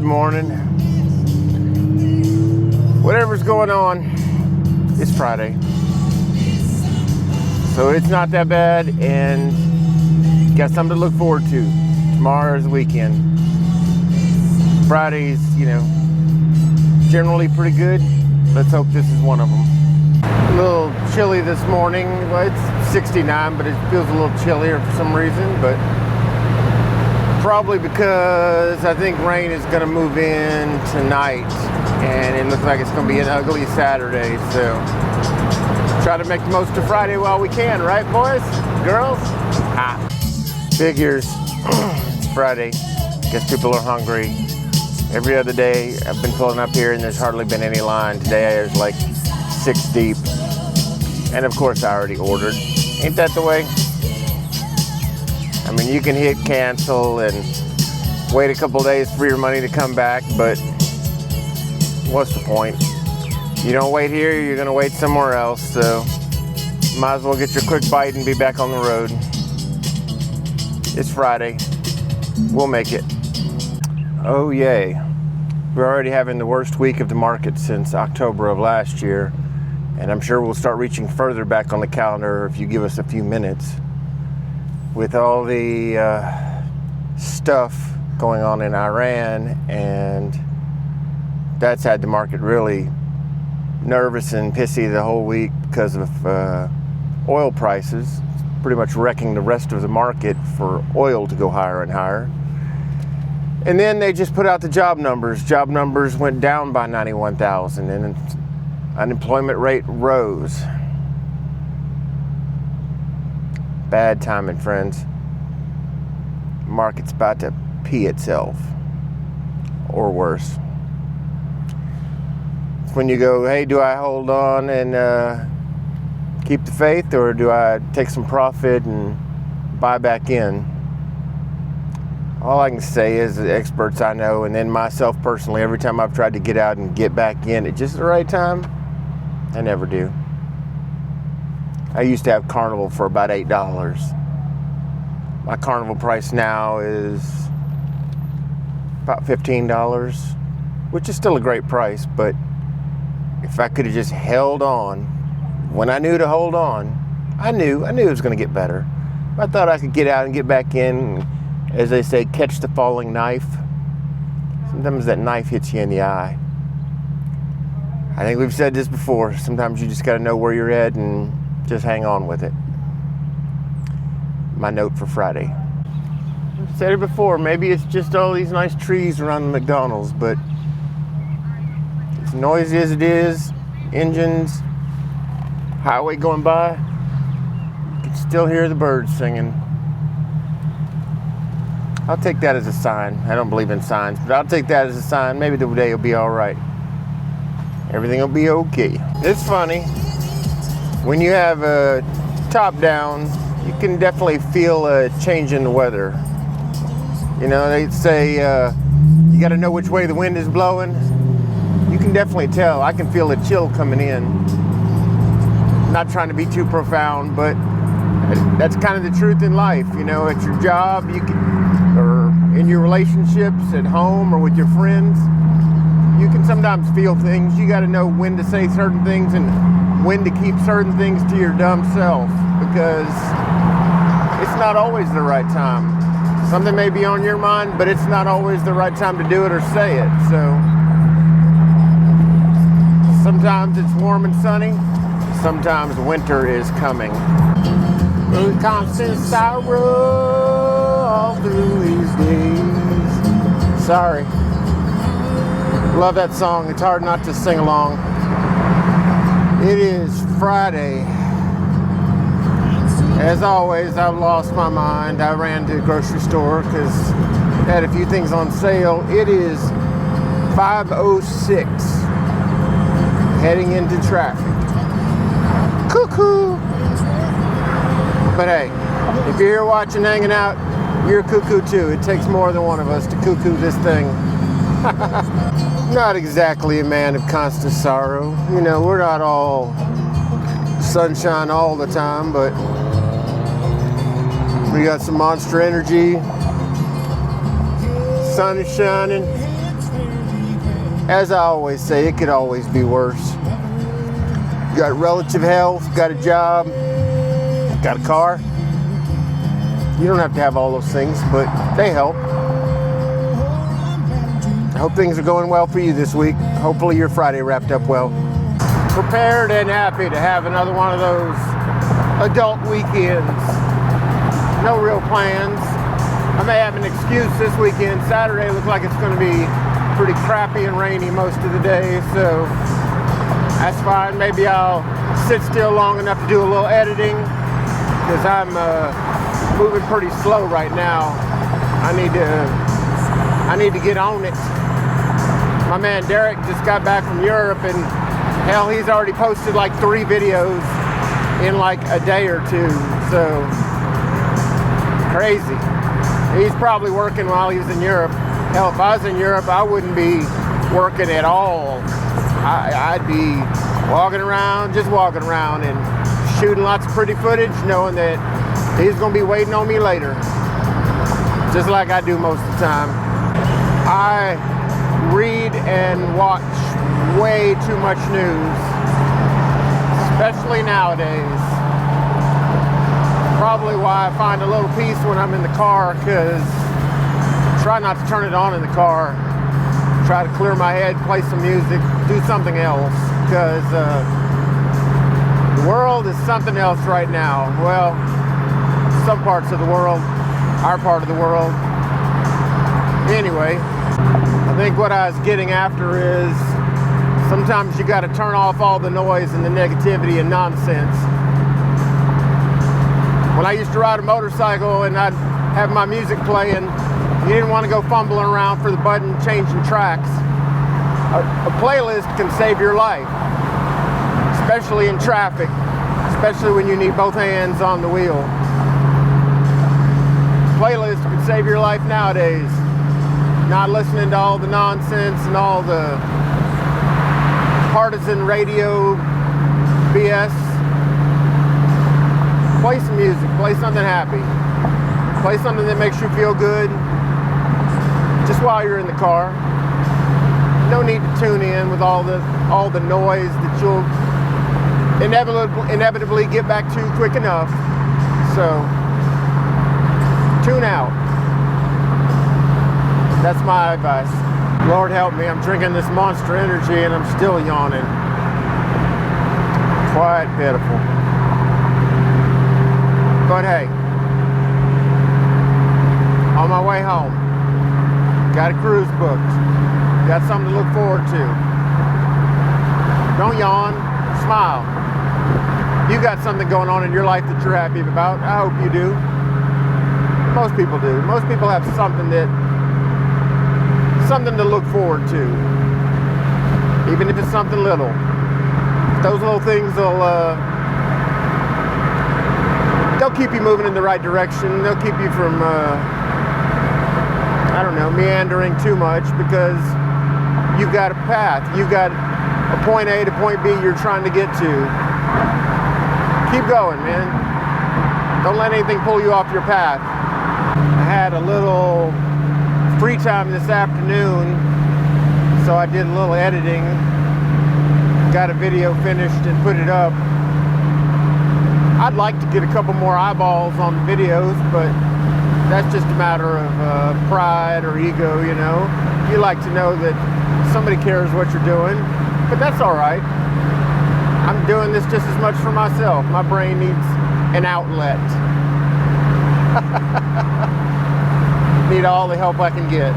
Good morning. Whatever's going on, it's Friday. So it's not that bad, and got something to look forward to. Tomorrow's the weekend. Friday's, generally pretty good. Let's hope this is one of them. A little chilly this morning. Well, it's 69, but it feels a little chillier for some reason, but probably because I think rain is going to move in tonight, and it looks like it's going to be an ugly Saturday, so try to make the most of Friday while we can, right, boys? Girls? Figures. It's Friday. Guess people are hungry. Every other day I've been pulling up here and there's hardly been any line. Today there's like 6 deep. And of course I already ordered. Ain't that the way? I mean, you can hit cancel and wait a couple days for your money to come back, but what's the point? You don't wait here, you're gonna wait somewhere else, so might as well get your quick bite and be back on the road. It's Friday. We'll make it. Oh yay. We're already having the worst week of the market since October of last year, and I'm sure we'll start reaching further back on the calendar if you give us a few minutes. With all the stuff going on in Iran, and that's had the market really nervous and pissy the whole week because of oil prices, pretty much wrecking the rest of the market for oil to go higher and higher. And then they just put out the job numbers. Job numbers went down by 91,000 and unemployment rate rose. Bad timing, friends. Market's about to pee itself, or worse. It's when you go, hey, do I hold on and keep the faith, or do I take some profit and buy back in? All I can say is the experts I know, and then myself personally, every time I've tried to get out and get back in at just the right time, I never do. I used to have Carnival for about $8. My Carnival price now is about $15, which is still a great price, but if I could have just held on when I knew to hold on, I knew it was going to get better. I thought I could get out and get back in, as they say, catch the falling knife. Sometimes that knife hits you in the eye. I think we've said this before. Sometimes you just got to know where you're at and just hang on with it. My note for Friday. I've said it before, maybe it's just all these nice trees around the McDonald's, but as noisy as it is, engines, highway going by, you can still hear the birds singing. I'll take that as a sign. I don't believe in signs, but I'll take that as a sign. Maybe the day will be all right. Everything will be okay. It's funny. When you have a top down, you can definitely feel a change in the weather. They say you got to know which way the wind is blowing. You can definitely tell. I can feel a chill coming in. Not trying to be too profound, but that's kind of the truth in life. At your job, or in your relationships, at home, or with your friends, you can sometimes feel things. You got to know when to say certain things and when to keep certain things to your dumb self, because it's not always the right time. Something may be on your mind, but it's not always the right time to do it or say it. So sometimes it's warm and sunny, sometimes winter is coming. With constant sorrow all through these days. Sorry. Love that song. It's hard not to sing along. It is Friday. As always, I've lost my mind. I ran to the grocery store because I had a few things on sale. It is 5:06. Heading into traffic. Cuckoo! But hey, if you're here watching, hanging out, you're a cuckoo too. It takes more than one of us to cuckoo this thing. Not exactly a man of constant sorrow. We're not all sunshine all the time, but we got some Monster Energy. Sun is shining. as I always say, it could always be worse. You got relative health, got a job, got a car. You don't have to have all those things, but they help. I hope things are going well for you this week. Hopefully your Friday wrapped up well. Prepared and happy to have another one of those adult weekends. No real plans. I may have an excuse this weekend. Saturday looks like it's going to be pretty crappy and rainy most of the day, so that's fine. Maybe I'll sit still long enough to do a little editing, because I'm moving pretty slow right now. I need to get on it. My man Derek just got back from Europe, and hell, he's already posted like 3 videos in like a day or 2, so crazy. He's probably working while he's in Europe. Hell, if I was in Europe, I wouldn't be working at all. I'd be just walking around and shooting lots of pretty footage, knowing that he's gonna be waiting on me later, just like I do most of the time. I read and watch way too much news, especially nowadays. Probably why I find a little peace when I'm in the car, because I try not to turn it on in the car. Try to clear my head, play some music, do something else, because the world is something else right now. Well, some parts of the world, our part of the world. Anyway, I think what I was getting after is sometimes you got to turn off all the noise and the negativity and nonsense. When I used to ride a motorcycle and I'd have my music playing, you didn't want to go fumbling around for the button changing tracks. A playlist can save your life, especially in traffic, especially when you need both hands on the wheel. Playlist can save your life nowadays. Not listening to all the nonsense and all the partisan radio BS. Play some music, play something happy. Play something that makes you feel good just while you're in the car. No need to tune in with all the noise that you'll inevitably get back to quick enough. So tune out. That's my advice. Lord help me, I'm drinking this Monster Energy and I'm still yawning. Quite pitiful. But hey, on my way home, got a cruise booked. Got something to look forward to. Don't yawn, smile. You got something going on in your life that you're happy about. I hope you do. Most people do. Most people have something to look forward to. Even if it's something little. Those little things they'll keep you moving in the right direction. They'll keep you from meandering too much, because you've got a path. You've got a point A to point B you're trying to get to. Keep going, man. Don't let anything pull you off your path. I had a little free time this afternoon, so I did a little editing. Got a video finished and put it up. I'd like to get a couple more eyeballs on the videos, but that's just a matter of pride or ego, you know. You like to know that somebody cares what you're doing, but that's all right. I'm doing this just as much for myself. My brain needs an outlet. Need all the help I can get.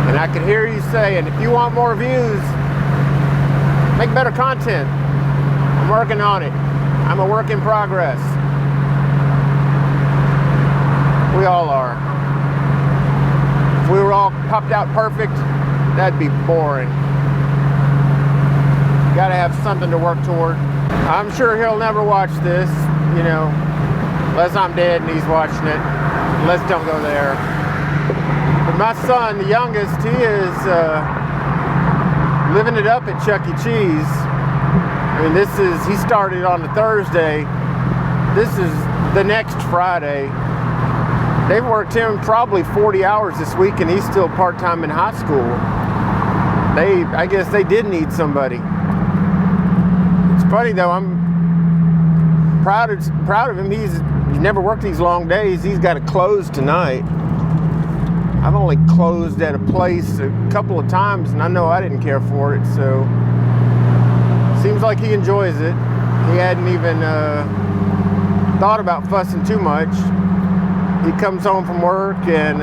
And I can hear you saying, if you want more views, make better content. I'm working on it. I'm a work in progress. We all are. If we were all popped out perfect, that'd be boring. Gotta have something to work toward. I'm sure he'll never watch this, you know, unless I'm dead and he's watching it. Let's don't go there. But my son, the youngest, he is living it up at Chuck E. Cheese. I mean, he started on a Thursday. This is the next Friday. They've worked him probably 40 hours this week, and he's still part-time in high school. I guess they did need somebody. It's funny though, I'm proud of him. He's never worked these long days. He's got to close tonight. I've only closed at a place a couple of times, and I know I didn't care for it, so seems like he enjoys it. He hadn't even thought about fussing too much. He comes home from work and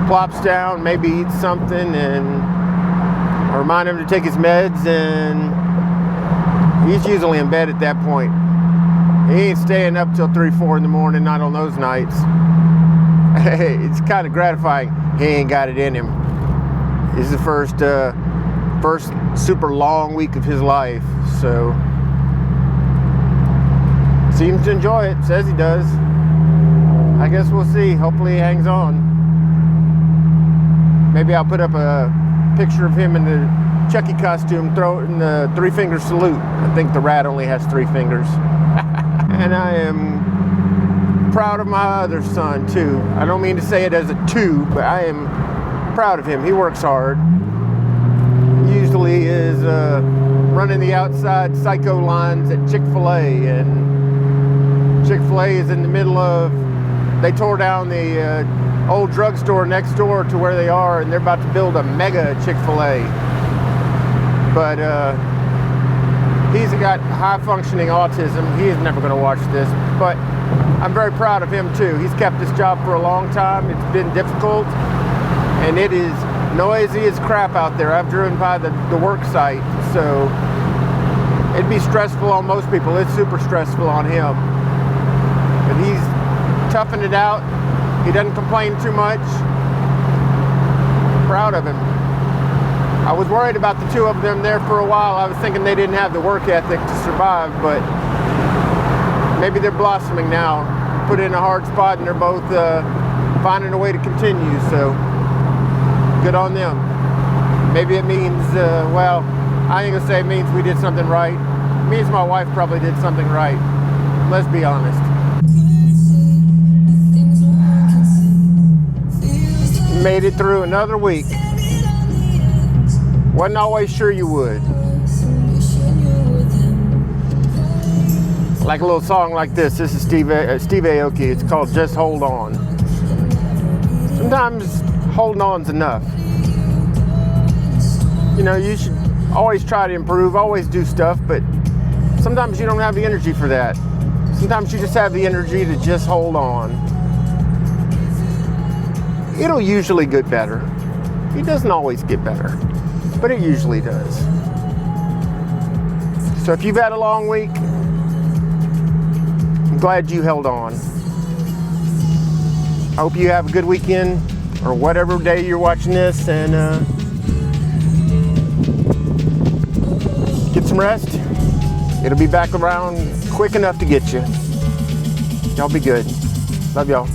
plops down, maybe eats something, and I remind him to take his meds, and he's usually in bed at that point. He ain't staying up till 3, 4 in the morning, not on those nights. It's kind of gratifying. He ain't got it in him. This is the first super long week of his life, so seems to enjoy it, says he does. I guess we'll see. Hopefully he hangs on. Maybe I'll put up a picture of him in the Chucky costume, throw it in the 3-finger salute. I think the rat only has 3 fingers. And I am proud of my other son too. I don't mean to say it as a 2, but I am proud of him. He works hard. He usually is running the outside psycho lines at Chick-fil-A, and Chick-fil-A is in the middle of, they tore down the old drugstore next door to where they are, and they're about to build a mega Chick-fil-A. But he's got high-functioning autism. He is never going to watch this, but I'm very proud of him too. He's kept this job for a long time. It's been difficult, and it is noisy as crap out there. I've driven by the work site, so it'd be stressful on most people. It's super stressful on him. But he's toughing it out. He doesn't complain too much. Proud of him. I was worried about the 2 of them there for a while. I was thinking they didn't have the work ethic to survive, but maybe they're blossoming now. Put in a hard spot, and they're both finding a way to continue, so good on them. Maybe it means, well, I ain't gonna say it means we did something right. It means my wife probably did something right. Let's be honest. Made it through another week. Wasn't always sure you would. Like a little song like this. This is Steve Aoki. It's called Just Hold On. Sometimes holding on's enough. You know, you should always try to improve, always do stuff, but sometimes you don't have the energy for that. Sometimes you just have the energy to just hold on. It'll usually get better. It doesn't always get better, but it usually does. So if you've had a long week, I'm glad you held on. I hope you have a good weekend, or whatever day you're watching this, and get some rest. It'll be back around quick enough to get you. Y'all be good. Love y'all.